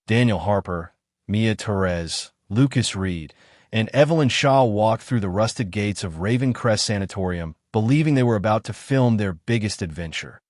Daniel Harper, Mia Torres, Lucas Reed, and Evelyn Shaw walked through the rusted gates of Ravencrest Sanatorium, believing they were about to film their biggest adventure.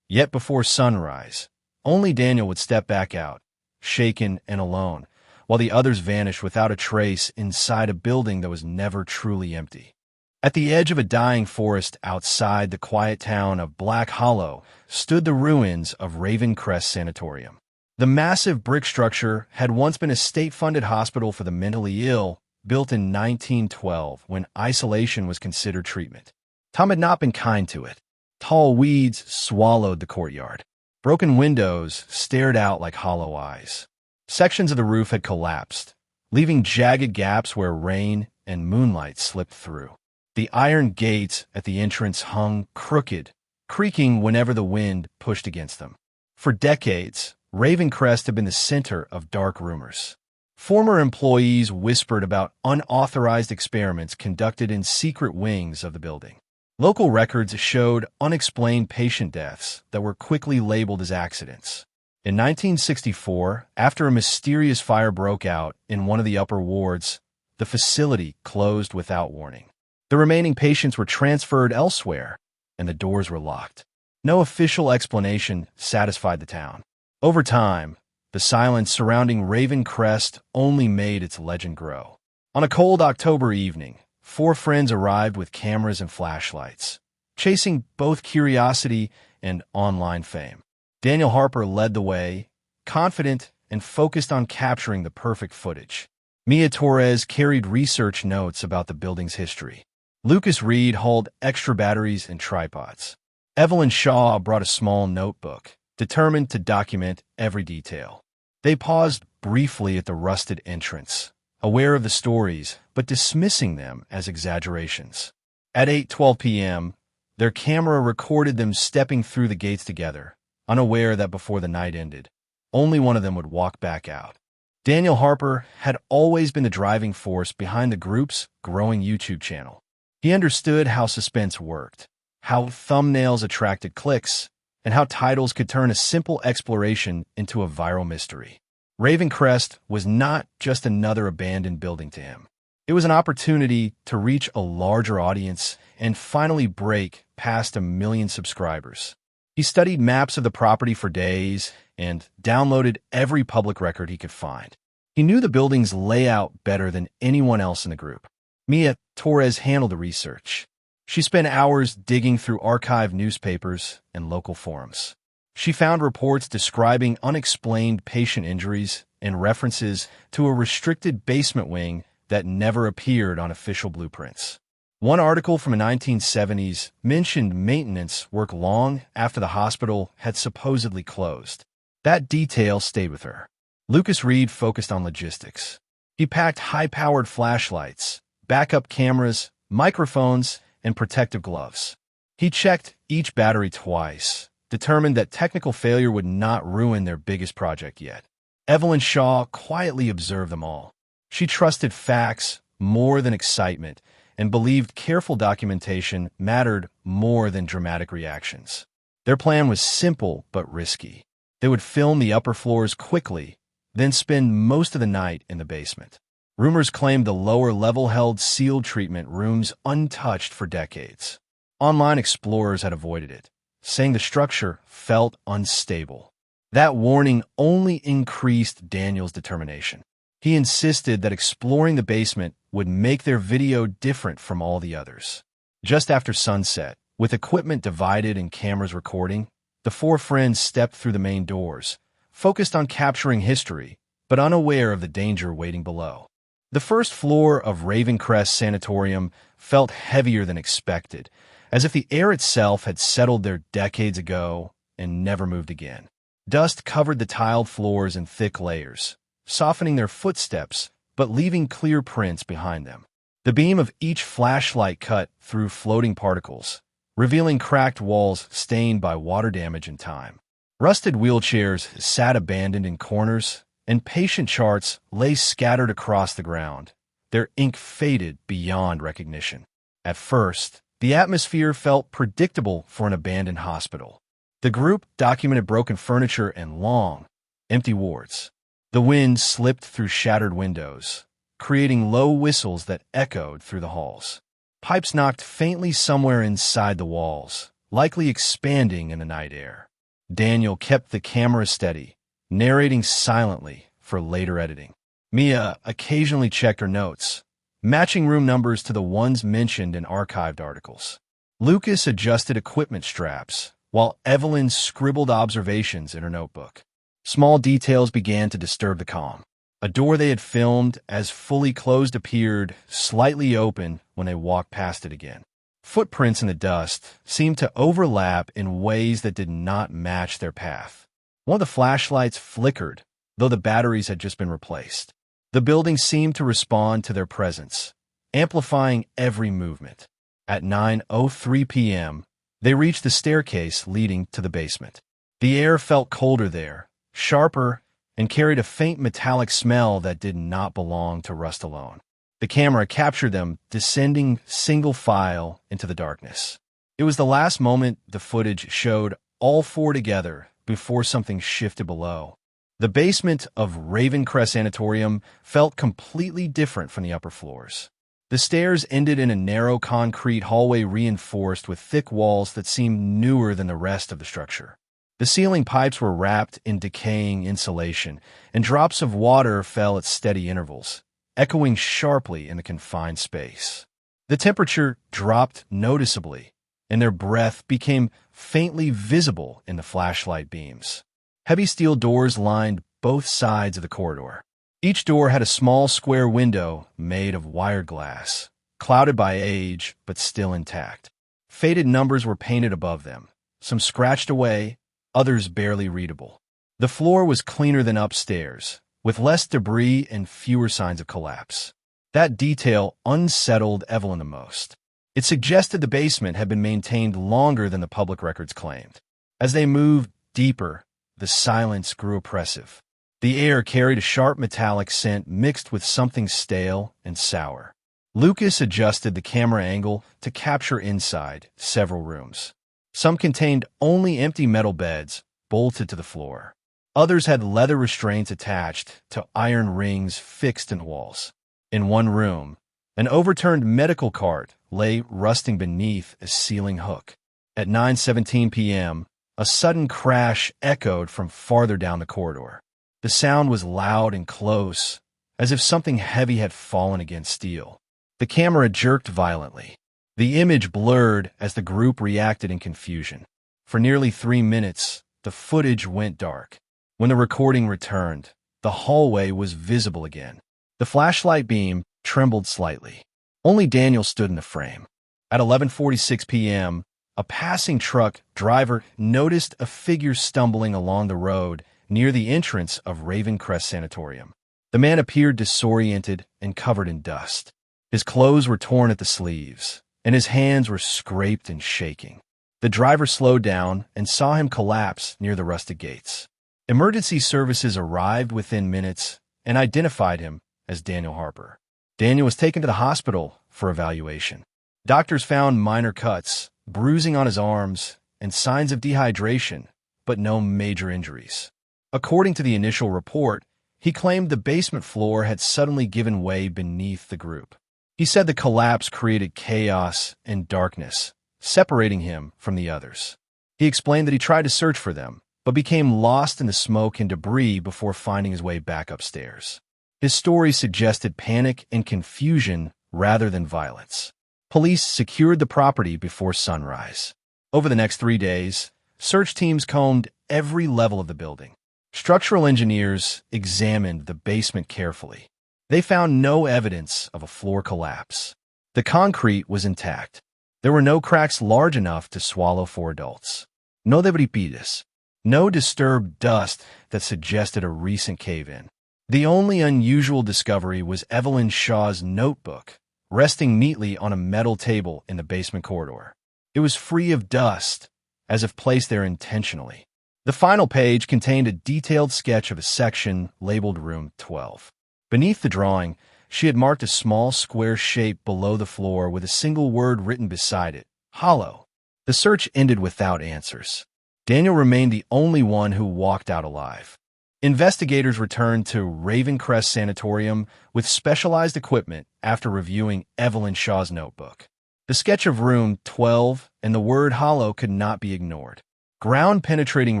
Yet before sunrise, only Daniel would step back out, shaken and alone, while the others vanished without a trace inside a building that was never truly empty. At the edge of a dying forest outside the quiet town of Black Hollow stood the ruins of Ravencrest Sanatorium. The massive brick structure had once been a state-funded hospital for the mentally ill, built in 1912 when isolation was considered treatment. Time had not been kind to it. Tall weeds swallowed the courtyard. Broken windows stared out like hollow eyes. Sections of the roof had collapsed, leaving jagged gaps where rain and moonlight slipped through. The iron gates at the entrance hung crooked, creaking whenever the wind pushed against them. For decades, Ravencrest had been the center of dark rumors. Former employees whispered about unauthorized experiments conducted in secret wings of the building. Local records showed unexplained patient deaths that were quickly labeled as accidents. In 1964, after a mysterious fire broke out in one of the upper wards, the facility closed without warning. The remaining patients were transferred elsewhere, and the doors were locked. No official explanation satisfied the town. Over time, the silence surrounding Ravencrest only made its legend grow. On a cold October evening, 4 friends arrived with cameras and flashlights, chasing both curiosity and online fame. Daniel Harper led the way, confident and focused on capturing the perfect footage. Mia Torres carried research notes about the building's history. Lucas Reed hauled extra batteries and tripods. Evelyn Shaw brought a small notebook, determined to document every detail. They paused briefly at the rusted entrance, aware of the stories, but dismissing them as exaggerations. At 8:12 p.m., their camera recorded them stepping through the gates together, unaware that before the night ended, only one of them would walk back out. Daniel Harper had always been the driving force behind the group's growing YouTube channel. He understood how suspense worked, how thumbnails attracted clicks, and how titles could turn a simple exploration into a viral mystery. Ravencrest was not just another abandoned building to him. It was an opportunity to reach a larger audience and finally break past 1 million subscribers. He studied maps of the property for days and downloaded every public record he could find. He knew the building's layout better than anyone else in the group. Mia Torres handled the research. She spent hours digging through archived newspapers and local forums. She found reports describing unexplained patient injuries and references to a restricted basement wing that never appeared on official blueprints. One article from the 1970s mentioned maintenance work long after the hospital had supposedly closed. That detail stayed with her. Lucas Reed focused on logistics. He packed high-powered flashlights, backup cameras, microphones, and protective gloves. He checked each battery twice, determined that technical failure would not ruin their biggest project yet. Evelyn Shaw quietly observed them all. She trusted facts more than excitement and believed careful documentation mattered more than dramatic reactions. Their plan was simple but risky. They would film the upper floors quickly, then spend most of the night in the basement. Rumors claimed the lower level held sealed treatment rooms untouched for decades. Online explorers had avoided it, saying the structure felt unstable. That warning only increased Daniel's determination. He insisted that exploring the basement would make their video different from all the others. Just after sunset, with equipment divided and cameras recording, the 4 friends stepped through the main doors, focused on capturing history, but unaware of the danger waiting below. The first floor of Ravencrest Sanatorium felt heavier than expected, as if the air itself had settled there decades ago and never moved again. Dust covered the tiled floors in thick layers, softening their footsteps but leaving clear prints behind them. The beam of each flashlight cut through floating particles, revealing cracked walls stained by water damage and time. Rusted wheelchairs sat abandoned in corners, and patient charts lay scattered across the ground, their ink faded beyond recognition. At first, the atmosphere felt predictable for an abandoned hospital. The group documented broken furniture and long, empty wards. The wind slipped through shattered windows, creating low whistles that echoed through the halls. Pipes knocked faintly somewhere inside the walls, likely expanding in the night air. Daniel kept the camera steady, narrating silently for later editing. Mia occasionally checked her notes, matching room numbers to the ones mentioned in archived articles. Lucas adjusted equipment straps, while Evelyn scribbled observations in her notebook. Small details began to disturb the calm. A door they had filmed as fully closed appeared slightly open when they walked past it again. Footprints in the dust seemed to overlap in ways that did not match their path. One of the flashlights flickered, though the batteries had just been replaced. The building seemed to respond to their presence, amplifying every movement. At 9:03 p.m., they reached the staircase leading to the basement. The air felt colder there, sharper, and carried a faint metallic smell that did not belong to rust alone. The camera captured them descending single file into the darkness. It was the last moment the footage showed all four together before something shifted below. The basement of Ravencrest Sanatorium felt completely different from the upper floors. The stairs ended in a narrow concrete hallway reinforced with thick walls that seemed newer than the rest of the structure. The ceiling pipes were wrapped in decaying insulation, and drops of water fell at steady intervals, echoing sharply in the confined space. The temperature dropped noticeably, and their breath became faintly visible in the flashlight beams. Heavy steel doors lined both sides of the corridor. Each door had a small square window made of wired glass, clouded by age but still intact. Faded numbers were painted above them, some scratched away, others barely readable. The floor was cleaner than upstairs, with less debris and fewer signs of collapse. That detail unsettled Evelyn the most. It suggested the basement had been maintained longer than the public records claimed. As they moved deeper, the silence grew oppressive. The air carried a sharp metallic scent mixed with something stale and sour. Lucas adjusted the camera angle to capture inside several rooms. Some contained only empty metal beds, bolted to the floor. Others had leather restraints attached to iron rings fixed in the walls. In one room, an overturned medical cart lay rusting beneath a ceiling hook. At 9:17 p.m., a sudden crash echoed from farther down the corridor. The sound was loud and close, as if something heavy had fallen against steel. The camera jerked violently. The image blurred as the group reacted in confusion. For nearly 3 minutes, the footage went dark. When the recording returned, the hallway was visible again. The flashlight beam trembled slightly. Only Daniel stood in the frame. At 11:46 p.m., a passing truck driver noticed a figure stumbling along the road near the entrance of Ravencrest Sanatorium. The man appeared disoriented and covered in dust. His clothes were torn at the sleeves, and his hands were scraped and shaking. The driver slowed down and saw him collapse near the rusted gates. Emergency services arrived within minutes and identified him as Daniel Harper. Daniel was taken to the hospital for evaluation. Doctors found minor cuts, bruising on his arms, and signs of dehydration, but no major injuries. According to the initial report, he claimed the basement floor had suddenly given way beneath the group. He said the collapse created chaos and darkness, separating him from the others. He explained that he tried to search for them, but became lost in the smoke and debris before finding his way back upstairs. His story suggested panic and confusion rather than violence. Police secured the property before sunrise. Over the next 3 days, search teams combed every level of the building. Structural engineers examined the basement carefully. They found no evidence of a floor collapse. The concrete was intact. There were no cracks large enough to swallow 4 adults. No debripides. No disturbed dust that suggested a recent cave-in. The only unusual discovery was Evelyn Shaw's notebook, resting neatly on a metal table in the basement corridor. It was free of dust, as if placed there intentionally. The final page contained a detailed sketch of a section labeled Room 12. Beneath the drawing, she had marked a small square shape below the floor with a single word written beside it, hollow. The search ended without answers. Daniel remained the only one who walked out alive. Investigators returned to Ravencrest Sanatorium with specialized equipment after reviewing Evelyn Shaw's notebook. The sketch of room 12 and the word hollow could not be ignored. Ground-penetrating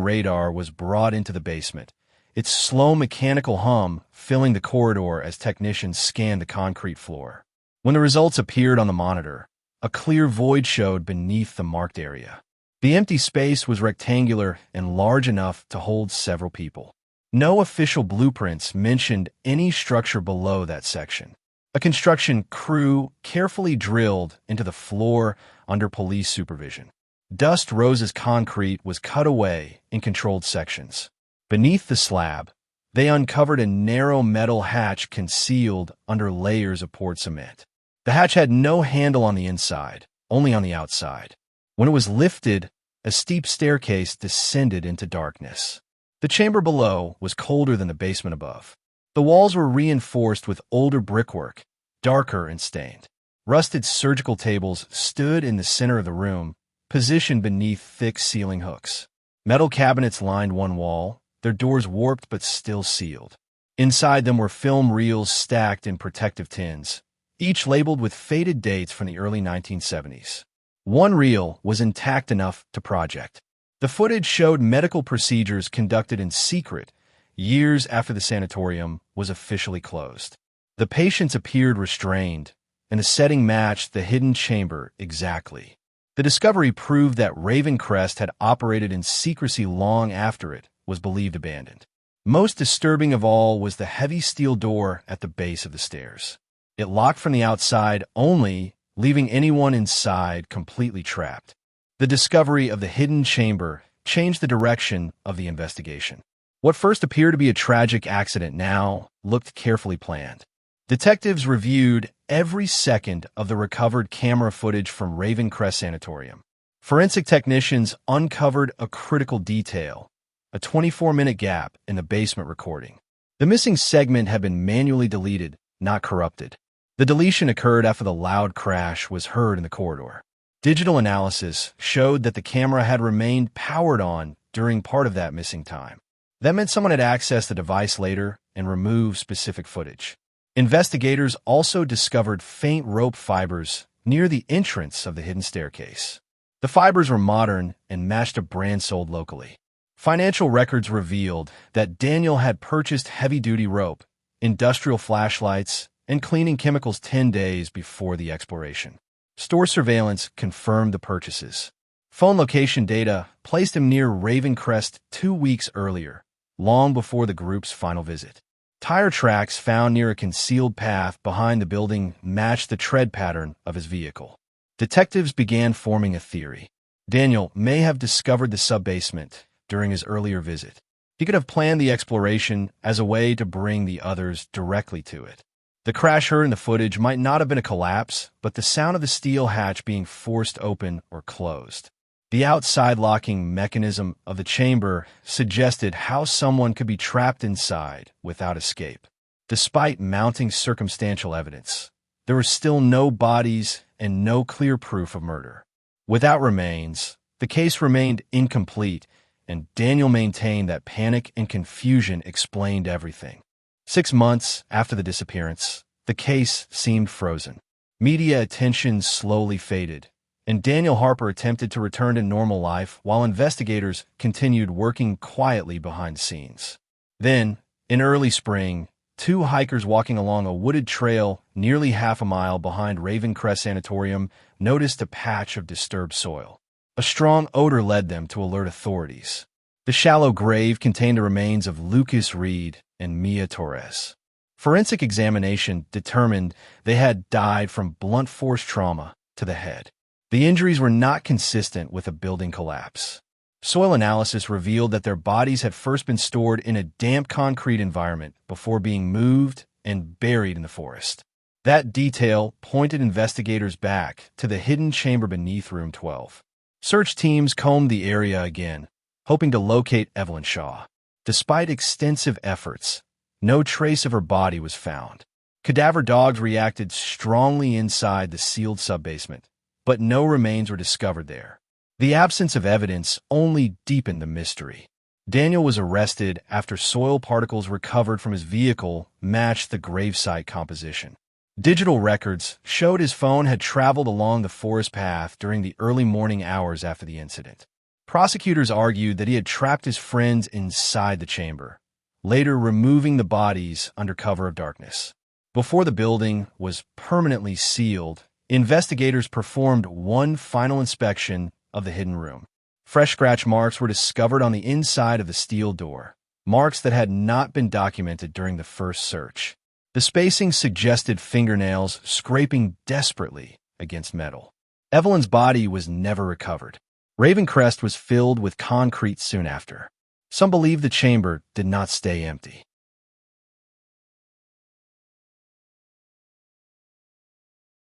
radar was brought into the basement, its slow mechanical hum filling the corridor as technicians scanned the concrete floor. When the results appeared on the monitor, a clear void showed beneath the marked area. The empty space was rectangular and large enough to hold several people. No official blueprints mentioned any structure below that section. A construction crew carefully drilled into the floor under police supervision. Dust rose as concrete was cut away in controlled sections. Beneath the slab, they uncovered a narrow metal hatch concealed under layers of poured cement. The hatch had no handle on the inside, only on the outside. When it was lifted, a steep staircase descended into darkness. The chamber below was colder than the basement above. The walls were reinforced with older brickwork, darker and stained. Rusted surgical tables stood in the center of the room, positioned beneath thick ceiling hooks. Metal cabinets lined one wall, their doors warped but still sealed. Inside them were film reels stacked in protective tins, each labeled with faded dates from the early 1970s. One reel was intact enough to project. The footage showed medical procedures conducted in secret years after the sanatorium was officially closed. The patients appeared restrained, and the setting matched the hidden chamber exactly. The discovery proved that Ravencrest had operated in secrecy long after it was believed abandoned. Most disturbing of all was the heavy steel door at the base of the stairs. It locked from the outside only, leaving anyone inside completely trapped. The discovery of the hidden chamber changed the direction of the investigation. What first appeared to be a tragic accident now looked carefully planned. Detectives reviewed every second of the recovered camera footage from Ravencrest Sanatorium. Forensic technicians uncovered a critical detail, a 24-minute gap in the basement recording. The missing segment had been manually deleted, not corrupted. The deletion occurred after the loud crash was heard in the corridor. Digital analysis showed that the camera had remained powered on during part of that missing time. That meant someone had accessed the device later and removed specific footage. Investigators also discovered faint rope fibers near the entrance of the hidden staircase. The fibers were modern and matched a brand sold locally. Financial records revealed that Daniel had purchased heavy-duty rope, industrial flashlights, and cleaning chemicals 10 days before the exploration. Store surveillance confirmed the purchases. Phone location data placed him near Ravencrest 2 weeks earlier, long before the group's final visit. Tire tracks found near a concealed path behind the building matched the tread pattern of his vehicle. Detectives began forming a theory. Daniel may have discovered the sub-basement during his earlier visit. He could have planned the exploration as a way to bring the others directly to it. The crash heard in the footage might not have been a collapse, but the sound of the steel hatch being forced open or closed. The outside locking mechanism of the chamber suggested how someone could be trapped inside without escape. Despite mounting circumstantial evidence, there were still no bodies and no clear proof of murder. Without remains, the case remained incomplete, and Daniel maintained that panic and confusion explained everything. 6 months after the disappearance, the case seemed frozen. Media attention slowly faded, and Daniel Harper attempted to return to normal life while investigators continued working quietly behind the scenes. Then, in early spring, 2 hikers walking along a wooded trail nearly half a mile behind Ravencrest Sanatorium noticed a patch of disturbed soil. A strong odor led them to alert authorities. The shallow grave contained the remains of Lucas Reed and Mia Torres. Forensic examination determined they had died from blunt force trauma to the head. The injuries were not consistent with a building collapse. Soil analysis revealed that their bodies had first been stored in a damp concrete environment before being moved and buried in the forest. That detail pointed investigators back to the hidden chamber beneath room 12. Search teams combed the area again, hoping to locate Evelyn Shaw. Despite extensive efforts, no trace of her body was found. Cadaver dogs reacted strongly inside the sealed sub-basement, but no remains were discovered there. The absence of evidence only deepened the mystery. Daniel was arrested after soil particles recovered from his vehicle matched the gravesite composition. Digital records showed his phone had traveled along the forest path during the early morning hours after the incident. Prosecutors argued that he had trapped his friends inside the chamber, later removing the bodies under cover of darkness. Before the building was permanently sealed, investigators performed one final inspection of the hidden room. Fresh scratch marks were discovered on the inside of the steel door, marks that had not been documented during the first search. The spacing suggested fingernails scraping desperately against metal. Evelyn's body was never recovered. Ravencrest was filled with concrete soon after. Some believe the chamber did not stay empty.